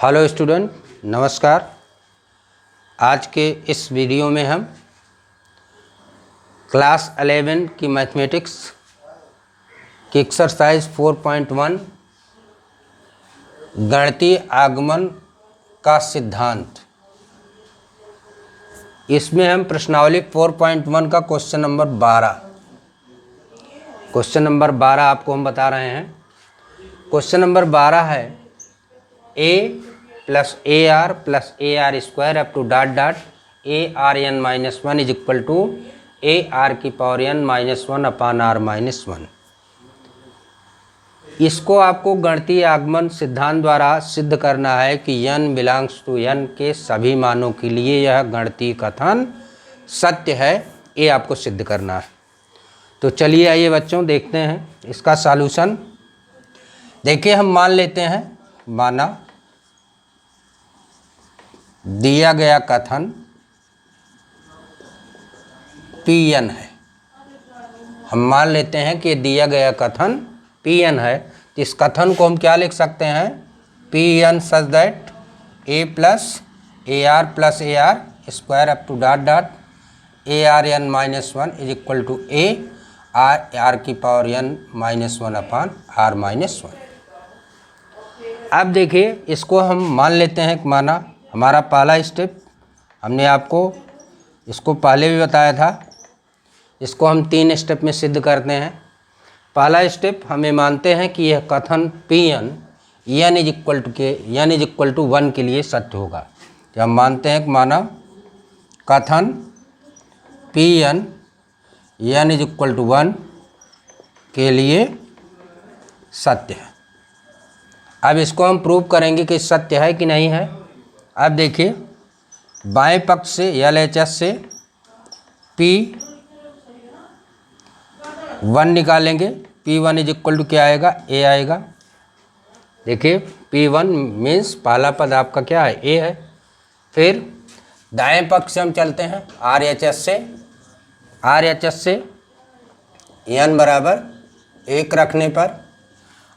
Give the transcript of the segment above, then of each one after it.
Hello student, नमस्कार। आज के इस वीडियो में हम क्लास 11 की मैथमेटिक्स की एक्सरसाइज 4.1 गणितीय आगमन का सिद्धांत, इसमें हम प्रश्नावली 4.1 का क्वेश्चन नंबर 12 आपको हम बता रहे हैं। क्वेश्चन नंबर 12 है a plus A R square up to a r n minus one is equal to a are की power n minus one upon are minus one. इसको आपको गणितीय आगमन सिद्धांत द्वारा सिद्ध करना है कि n बिलोंग्स टू n के सभी मानों के लिए यह गणितीय कथन सत्य है। ये आपको सिद्ध करना है। तो चलिए आइए बच्चों, देखते हैं इसका सॉल्यूशन। देखिए, हम मान लेते हैं, माना दिया गया कथन Pn है। हम मान लेते हैं कि दिया गया कथन Pn है। तो इस कथन को हम क्या लिख सकते हैं? Pn such that a plus A R square up to a r n minus one is equal to a are की power n minus one upon are minus one. अब देखिए, इसको हम मान लेते हैं, माना हमारा पहला स्टेप, हमने आपको इसको पहले भी बताया था। इसको हम 3 स्टेप में सिद्ध करते हैं। पहला स्टेप, हमें मानते हैं कि यह कथन Pn n is equal to 1 के लिए सत्य होगा। तो हम मानते हैं कि माना कथन Pn n is equal to 1 के लिए सत्य है। अब इसको हम प्रूव करेंगे कि सत्य है कि नहीं है। अब देखिए, बाएं पक्ष से LHS से P1 निकालेंगे। P1 इज इक्वल टू क्या आएगा? A आएगा। देखिए, P1 मीन्स पहला पद आपका क्या है? A है। फिर दाएं पक्ष से हम चलते हैं RHS से n बराबर 1 रखने पर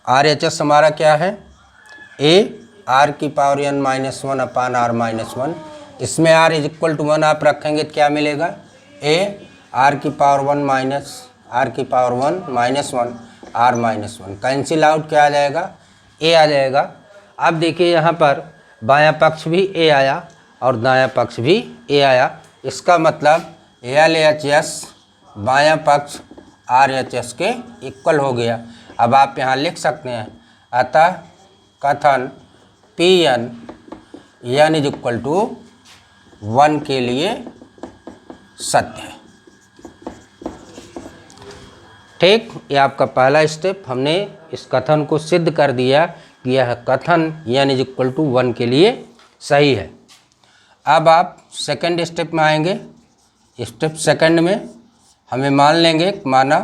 RHS हमारा क्या है? A आर की power n minus one upon are minus one. इसमें r इज इक्वल टू 1 आप रखेंगे तो क्या मिलेगा? a आर की power 1 minus one R minus one. Cancel out क्या आ जाएगा? a आ जाएगा। अब देखिए, यहाँ पर बायां पक्ष भी a आया और दायां पक्ष भी a आया। इसका मतलब LHS बायां पक्ष RHS के इक्वल हो गया। अब आप यहाँ लिख सकते हैं, अतः कथन Pn n is equal to 1 के लिए सत्य है। ठीक, ये आपका पहला स्टेप। हमने इस कथन को सिद्ध कर दिया कि यह कथन n इज इक्वल टू 1 के लिए सही है। अब आप सेकंड स्टेप में आएंगे। स्टेप सेकंड में हमें मान लेंगे, माना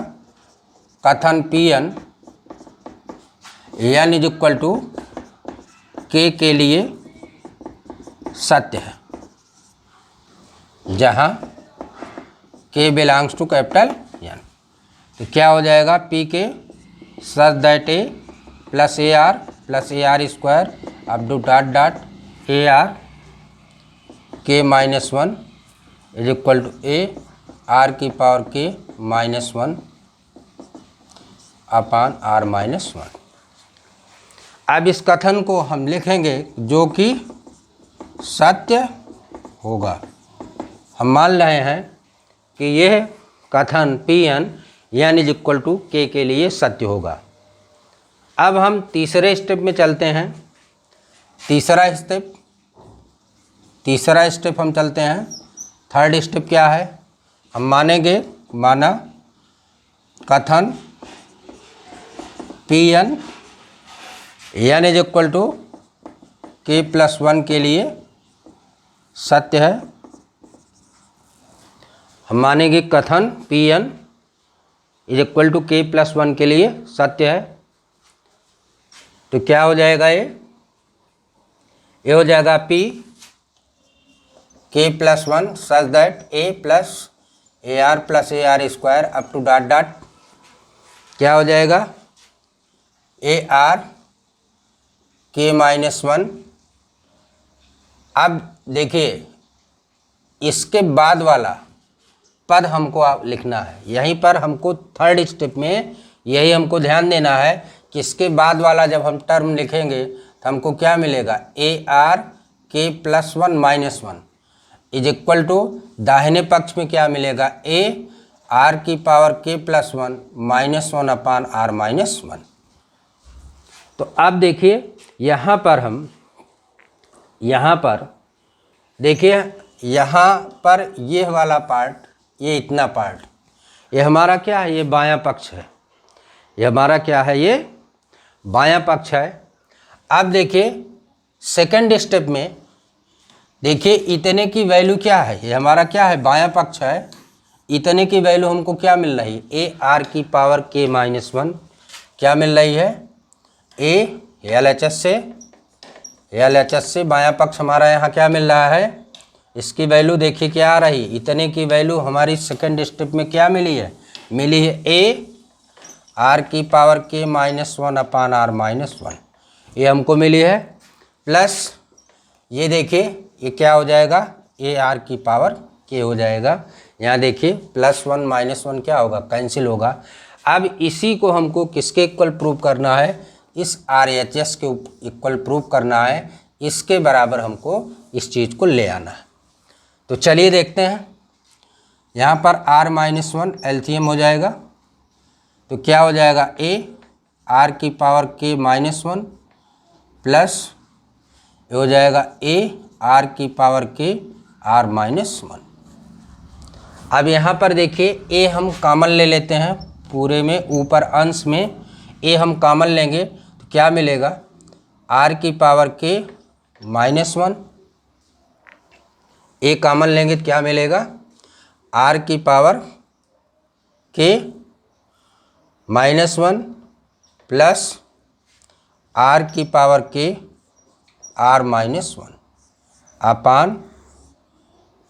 कथन Pn n is equal to k के लिए सत्य है, जहाँ k belongs to capital N। तो क्या हो जाएगा? P k such that a plus A R square up to a are k minus one is equal to a are की power k minus one upon are minus one. अब इस कथन को हम लिखेंगे जो कि सत्य होगा। हम मान रहे हैं कि यह कथन Pn n is equal to k के लिए सत्य होगा। अब हम तीसरे स्टेप में चलते हैं। तीसरा स्टेप हम चलते हैं। थर्ड स्टेप क्या है? हम मानेंगे, माना कथन Pn n is equal to k plus 1 के लिए सत्य है। हम मानेंगे कथन Pn is equal to k plus 1 के लिए सत्य है। तो क्या हो जाएगा? ये हो जाएगा P k plus 1 such that a plus A R square up to क्या हो जाएगा? A are k minus one अब देखिए इसके बाद वाला पद हमको लिखना है, यहीं पर हमको थर्ड स्टेप में यही हमको ध्यान देना है कि इसके बाद वाला जब हम टर्म लिखेंगे तो हमको क्या मिलेगा, A are k plus one minus one is equal to दाहिने पक्ष में क्या मिलेगा, ए आर की power k plus one minus one upon are minus one. तो अब देखिए यहाँ पर हम देखिए यहाँ पर ये वाला पार्ट, ये इतना पार्ट, ये हमारा क्या है, ये बायां पक्ष है, ये हमारा क्या है, ये बायां पक्ष है। अब देखिए सेकंड स्टेप में देखिए इतने की वैल्यू क्या है, ये हमारा क्या है, बायां पक्ष है, इतने की वैल्यू हमको क्या मिल रही है, ए आर की पावर के माइनस वन क्या मिल रही है, ए एल एच एस से बायां पक्ष हमारा यहाँ क्या मिल रहा है, इसकी वैल्यू देखिए क्या आ रही, इतने की वैल्यू हमारी सेकंड स्टेप में क्या मिली है, ए आर की power k minus one upon are minus one, ये हमको मिली है। प्लस ये देखिए ये क्या हो जाएगा, ए आर की पावर के हो जाएगा, यहाँ देखिए प्लस वन माइनस वन क्या होगा, कैंसिल होगा। अब इसी को हमको किसके इक्वल प्रूव करना है, इस आर एच एस के इक्वल प्रूव करना है, इसके बराबर हमको इस चीज़ को ले आना है। तो चलिए देखते हैं, यहाँ पर आर माइनस वन एलसीएम हो जाएगा, तो क्या हो जाएगा, ए आर की power k minus one plus ये हो जाएगा ए आर की power k R minus one. अब यहाँ पर देखिए ए हम कॉमन ले लेते हैं, पूरे में ऊपर अंश में ए हम कॉमन लेंगे तो क्या मिलेगा, आर की पावर के माइनस वन, ए कॉमन लेंगे तो क्या मिलेगा, आर की power k minus one plus R की power k R minus one upon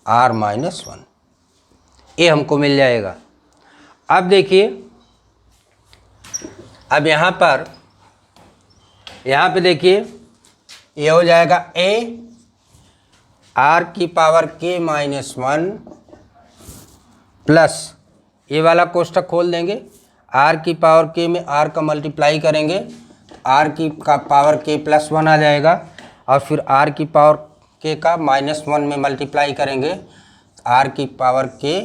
are minus one, ये हमको मिल जाएगा। अब देखिए अब यहाँ पे देखिए ये हो जाएगा ए आर की power k minus one plus ये वाला कोष्ठक खोल देंगे, आर की पावर के में आर का मल्टीप्लाई करेंगे, आर की का पावर के प्लस वन आ जाएगा, और फिर आर की पावर के का माइनस वन में मल्टीप्लाई करेंगे, आर की पावर के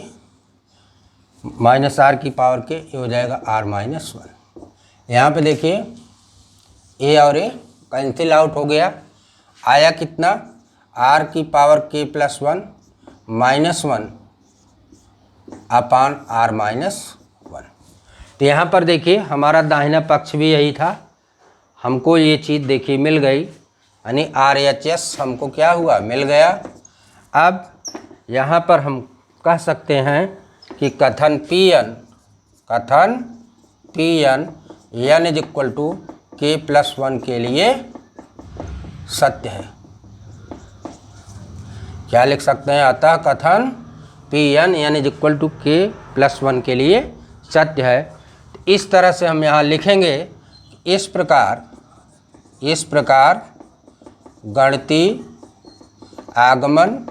माइनस आर की पावर के ये हो जाएगा आर माइनस वन। यहाँ पे देखिए ए और ए कैंसिल आउट हो गया, आया कितना, आर की power k plus one minus one upon are minus one. तो यहाँ पर देखिए हमारा दाहिना पक्ष भी यही था, हमको ये चीज़ देखिए मिल गई, यानी आर एच एस हमको क्या हुआ, मिल गया। अब यहाँ पर हम कह सकते हैं कि कथन P n is equal to k plus one के लिए सत्य है। क्या लिख सकते हैं, अतः कथन P n is equal to k plus one के लिए सत्य है। तो इस तरह से हम यहाँ लिखेंगे, इस प्रकार गणितीय आगमन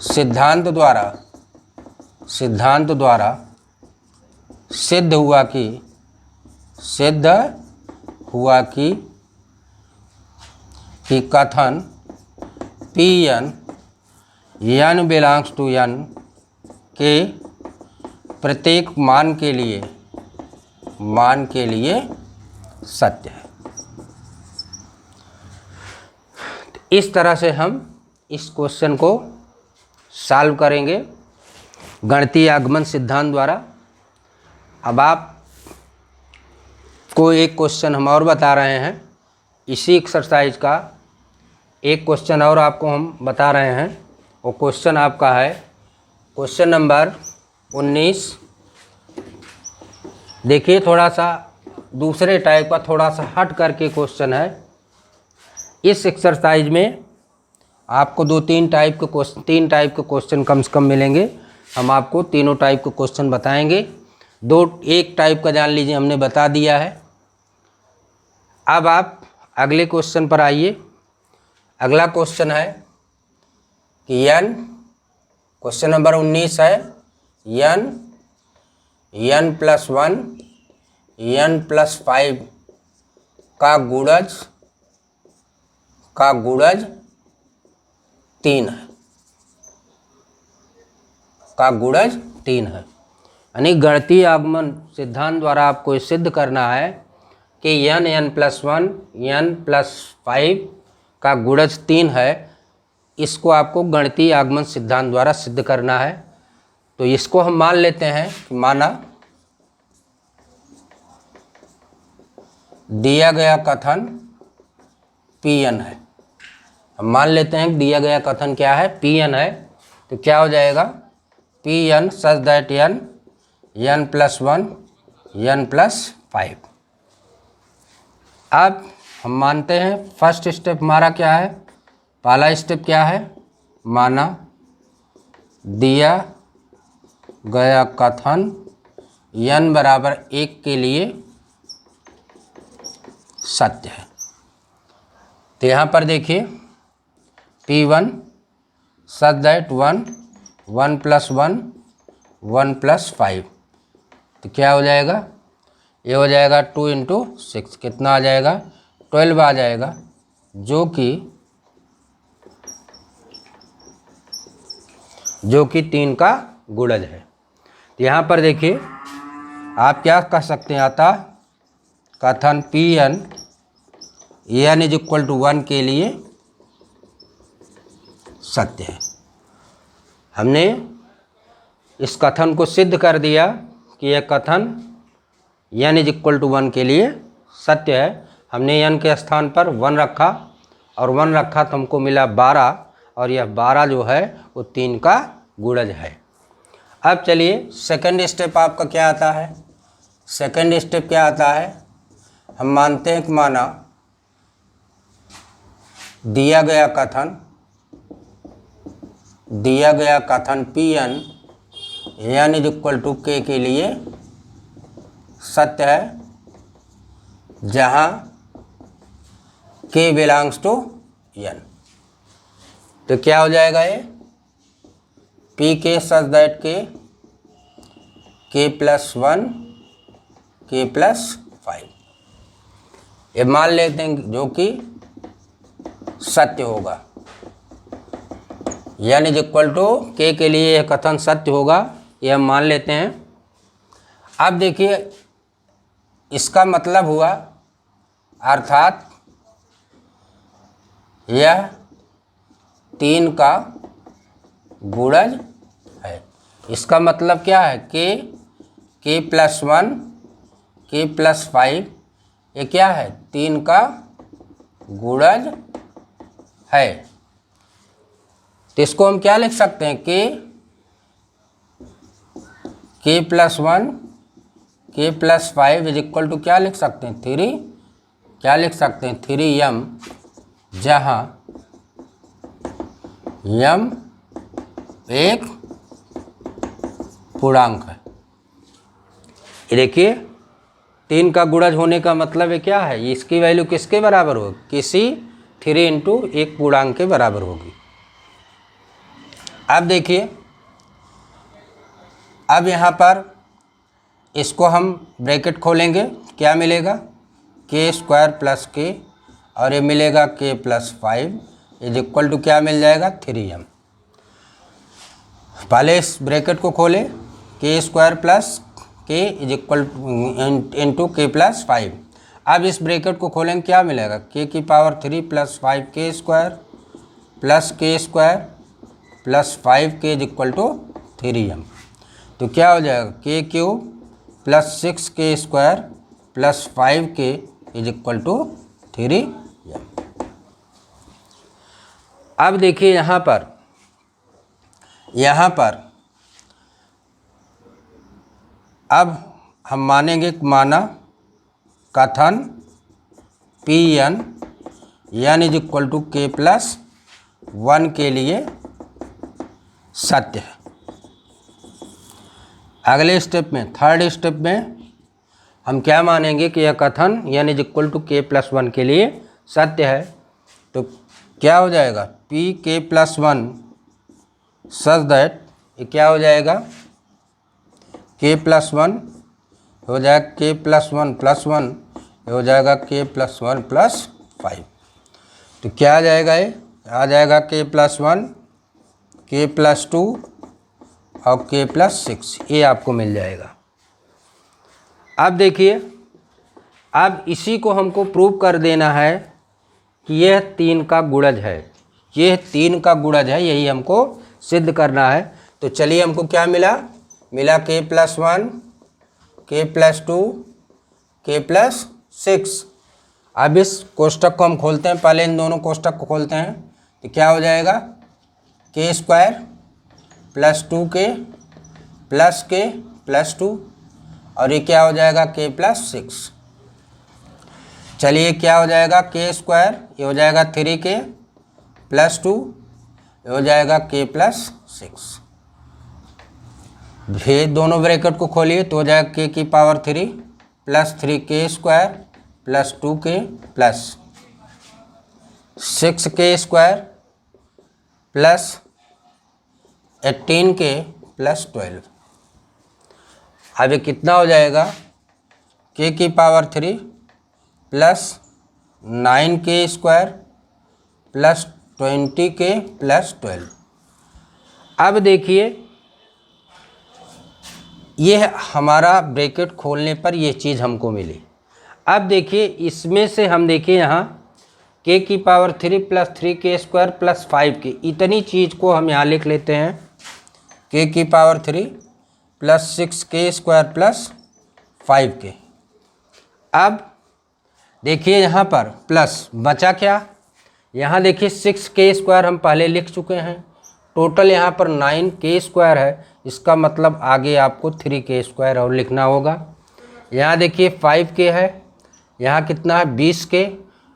सिद्धांत द्वारा सिद्ध हुआ कि कथन P n belongs to n के प्रत्येक मान के लिए सत्य है। इस तरह से हम इस क्वेश्चन को सॉल्व करेंगे गणितीय आगमन सिद्धांत द्वारा। अब आप को एक क्वेश्चन हम और बता रहे हैं, इसी एक्सरसाइज का एक क्वेश्चन और आपको हम बता रहे हैं। वो क्वेश्चन आपका है क्वेश्चन नंबर 19। देखिए थोड़ा सा दूसरे टाइप का, थोड़ा सा हट करके क्वेश्चन है। इस एक्सरसाइज में आपको तीन टाइप के क्वेश्चन कम से कम मिलेंगे। हम आपको तीनों टाइप के क्वेश्चन बताएंगे। एक टाइप का जान लीजिए हमने बता दिया है। अब आप अगले क्वेश्चन पर आइए। अगला क्वेश्चन है कि n, क्वेश्चन नंबर 19 है n प्लस 1 n प्लस 5 का गुणज 3 है, का गुणज 3 है। यानी गणितीय आगमन सिद्धांत द्वारा आपको सिद्ध करना है कि n प्लस 1 n प्लस 5 का गुणज 3 है। इसको आपको गणितीय आगमन सिद्धांत द्वारा सिद्ध करना है। तो इसको हम मान लेते हैं, माना दिया गया कथन Pn है। हम मान लेते हैं कि दिया गया कथन क्या है, Pn है। तो क्या हो जाएगा, Pn such that n plus 1 n plus 5। अब हम मानते हैं फर्स्ट स्टेप हमारा क्या है, पहला स्टेप क्या है, माना दिया गया कथन n बराबर 1 के लिए सत्य है। तो यहाँ पर देखिए P1 such that 1 plus 1 plus 5। तो क्या हो जाएगा, ये हो जाएगा 2 इंटू 6, कितना आ जाएगा 12 आ जाएगा, जो कि 3 का गुणज है। तो यहाँ पर देखिए आप क्या कह सकते हैं, आता कथन Pn n is equal to 1 के लिए सत्य है। हमने इस कथन को सिद्ध कर दिया कि यह कथन n इज इक्वल टू 1 के लिए सत्य है। हमने n के स्थान पर 1 रखा और 1 रखा तो हमको मिला 12, और यह 12 जो है वो 3 का गुणज है। अब चलिए सेकंड स्टेप आपका क्या आता है। सेकंड स्टेप क्या आता है, हम मानते हैं कि माना दिया गया कथन Pn n is equal to k के लिए सत्य है, जहाँ k बिलोंग्स टू n। तो क्या हो जाएगा, ये Pk such that k plus 1 k plus 5, ये मान लेते हैं जो कि सत्य होगा। n is equal to k के लिए यह कथन सत्य होगा, यह हम मान लेते हैं। अब देखिए इसका मतलब हुआ, अर्थात यह 3 का गुणज है। इसका मतलब क्या है, k प्लस 1 k प्लस 5, ये क्या है, 3 का गुणज है। तो इसको हम क्या लिख सकते हैं, k plus 1 k plus 5 is equal to क्या लिख सकते हैं, 3, क्या लिख सकते हैं 3m, जहाँ m एक पूर्णांक है। ये देखिए 3 का गुणज होने का मतलब है क्या है, इसकी वैल्यू किसके बराबर होगी, किसी 3 इंटू एक पूर्णांक के बराबर होगी। अब देखिए, अब यहाँ पर इसको हम ब्रैकेट खोलेंगे, क्या मिलेगा, k स्क्वायर प्लस k, और ये मिलेगा k plus 5 is equal to क्या मिल जाएगा, 3m। पहले इस ब्रैकेट को खोले, k square plus k is equal into k plus 5। अब इस ब्रैकेट को खोलेंगे, क्या मिलेगा, k की power 3 plus 5k square plus k square plus 5k is equal to 3m। तो क्या हो जाएगा, k cube plus 6k square plus 5k is equal to 3m। अब देखिए यहाँ पर अब हम मानेंगे, माना कथन Pn n is equal to k plus 1 के लिए सत्य है। अगले स्टेप में, थर्ड स्टेप में हम क्या मानेंगे कि यह कथन n is equal to k plus 1 के लिए सत्य है। तो क्या हो जाएगा पी के प्लस वन सच दैट, ये क्या हो जाएगा के प्लस वन हो जाएगा के प्लस वन, ये हो जाएगा के प्लस वन प्लस 5। तो क्या आ जाएगा, ये आ जाएगा के प्लस वन, के प्लस टू और के प्लस 6, ये आपको मिल जाएगा। अब देखिए, अब इसी को हमको प्रूव कर देना है कि यह 3 का गुणज है, यह 3 का गुणज है, यही हमको सिद्ध करना है। तो चलिए, हमको क्या मिला, मिला के प्लस वन, के प्लस टू, के प्लस 6। अब इस कोष्टक को हम खोलते हैं, पहले इन दोनों कोष्टक को खोलते हैं। तो क्या हो जाएगा के स्क्वायर प्लस 2k प्लस के प्लस 2, और ये क्या हो जाएगा के प्लस 6। चलिए, क्या हो जाएगा के स्क्वायर, ये हो जाएगा 3k प्लस 2, ये हो जाएगा के प्लस 6। फिर दोनों ब्रैकेट को खोलिए तो हो जाएगा के की power 3 plus 3k square plus 2k plus 6k square plus 18k plus 12। अब ये कितना हो जाएगा, k की power 3 plus 9k square plus 20k plus 12। अब देखिए, यह हमारा ब्रैकेट खोलने पर यह चीज़ हमको मिली। अब देखिए, इसमें से हम देखिए यहाँ k की power 3 plus 3k square plus 5k, इतनी चीज़ को हम यहाँ लिख लेते हैं k की power 3 plus 6k square plus 5k। अब देखिए यहाँ पर प्लस बचा क्या, यहाँ देखिए 6k स्क्वायर हम पहले लिख चुके हैं, टोटल यहाँ पर 9k स्क्वायर है, इसका मतलब आगे आपको 3k स्क्वायर और लिखना होगा। यहाँ देखिए 5k है, यहाँ कितना है 20k,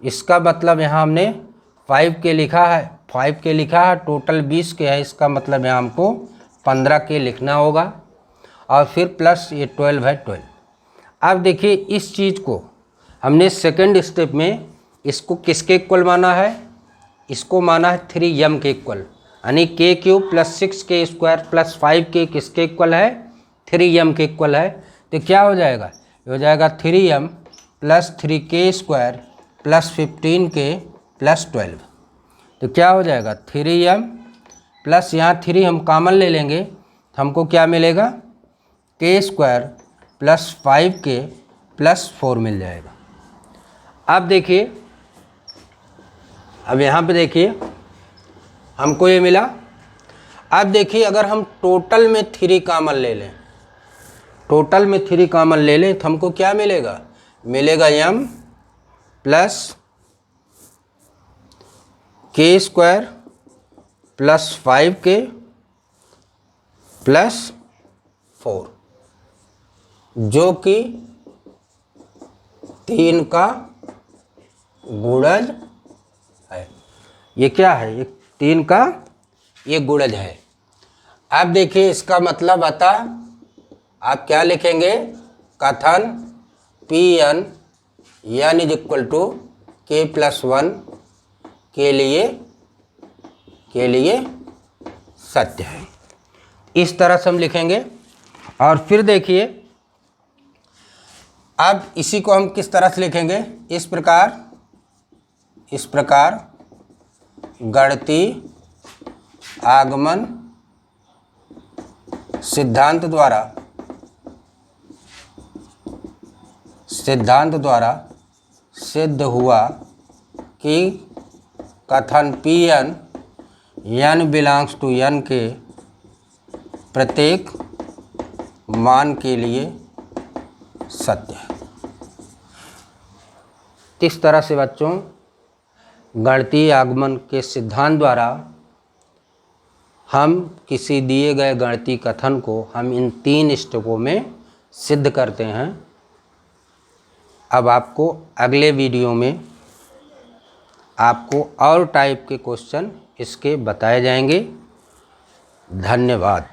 इसका मतलब यहाँ हमने 5k लिखा है, टोटल 20k है, इसका मतलब यहाँ हमको 15k लिखना होगा, और फिर प्लस ये 12 है 12। अब देखिए, इस चीज़ को हमने सेकंड स्टेप में इसको किसके इक्वल माना है, इसको माना है 3m के इक्वल, यानी k cube plus 6k square plus 5k किसके इक्वल है, 3m के इक्वल है। तो क्या हो जाएगा, ये हो जाएगा 3m plus 3k square plus 15k plus 12। तो क्या हो जाएगा 3m प्लस यहाँ 3 हम कॉमन ले लेंगे, हमको क्या मिलेगा k square plus 5k plus 4 मिल जाएगा। अब देखिए, अब यहाँ पे देखिए हमको ये मिला। अब देखिए, अगर हम टोटल में 3 कॉमन ले लें, टोटल में 3 कॉमन ले लें तो हमको क्या मिलेगा, मिलेगा m plus k square plus 5k plus 4, जो कि 3 का गुणज है। ये क्या है, ये 3 का ये गुणज है। अब देखिए, इसका मतलब आता, आप क्या लिखेंगे, कथन Pn n is equal to k plus 1 के लिए सत्य है। इस तरह से हम लिखेंगे। और फिर देखिए, अब इसी को हम किस तरह से लिखेंगे, इस प्रकार गणितीय आगमन सिद्धांत द्वारा सिद्ध हुआ कि कथन Pn n belongs to n के प्रत्येक मान के लिए सत्य है। इस तरह से बच्चों, गणितीय आगमन के सिद्धांत द्वारा हम किसी दिए गए गणितीय कथन को हम इन 3 स्टेपों में सिद्ध करते हैं। अब आपको अगले वीडियो में आपको और टाइप के क्वेश्चन इसके बताए जाएंगे। धन्यवाद।